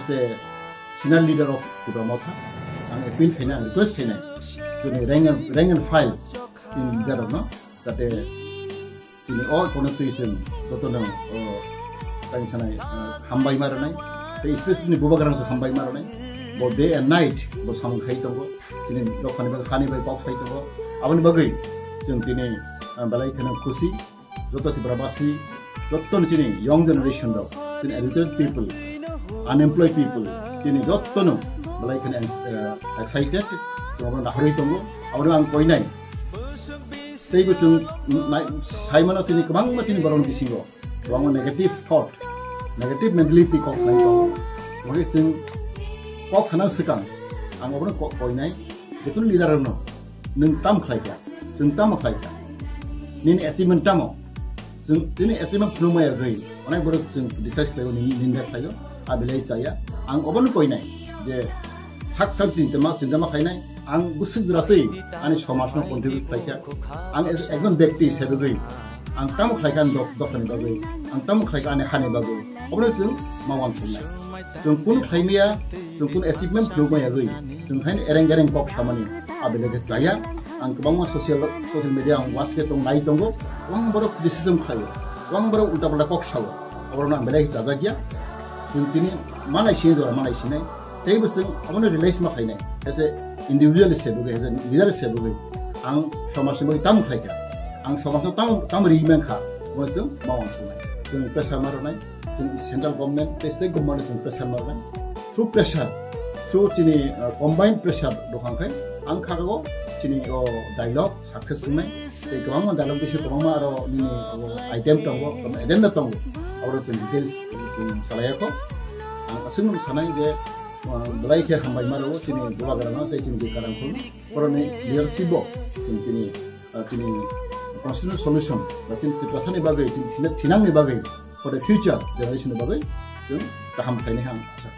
as a senior leader of Kudamota, and appeal Kenya, request Kenya, to the rank and file in Garona, that in all connotation, Totonam, Hambai Maranai, especially Bubagrams of Hambai Maranai, both day and night was some Haitogo, in Hannibal Box Haitogo, Avan Bagay, Juntini, and Balaikan Kusi, Jotati Brabasi, Lotonchini, young generation, educated people, unemployed people, Tini Lotono, Balaikan excited, Haritongo, Avan Koinai. Stay with Simon of the Kamang Matin Baron Bisingo, one negative thought, negative mentality of Naito, Waiting Pop Hanasikan, and over Koinai, the two leader no, Nuntam Klaika, Nuntam Klaika, Nin Estiman Tamo, Tini Estiman Pluma agree, when I go to decide in that fire, I believe Saya, and over Koinai, the success in the Mats in the Makanai. Ang busuk berarti, ane somasno kontribut mereka. Ang ekon bekti sebagai, ang tamu kerajaan dokter sebagai, ang tamu kerajaan ane khane sebagai. Orang itu mawang sungai. Jungpun khaimia, jungpun achievement program ya gay. Jungkain ereng pop samani. Abelage kaya, ang kebangga sosial media ang wasket tong naik tonggo, wang baru decision kaya, wang baru udah pada kok sawo. Orang nak belai jaga dia, jungkini mana isi itu, mana isi ni. Tapi berseng, orang relate mak kaya ni. As a individual sebagai, as a leader sebagai, ang somas sebagai tamu kerja, ang somas tu tamu rimen kah, macam mawang sungai. Jung pressure maronai, jung central government, state government jung pressure maronai. Through pressure, through cini combined pressure doang kai, ang karago cini dialogue success sungai. Jadi kemana dialogue itu kemana aro ni item tunggu, agenda tunggu, orang tu details salahnya ko, ang asalnya sana ini Belai kia hambai maro cini dua garana tadi cini di karang pun orang ni leadership cini constitutional solution cini tipe bagai cini tinang ni bagai for the future generation bagai cini taham kini hang asal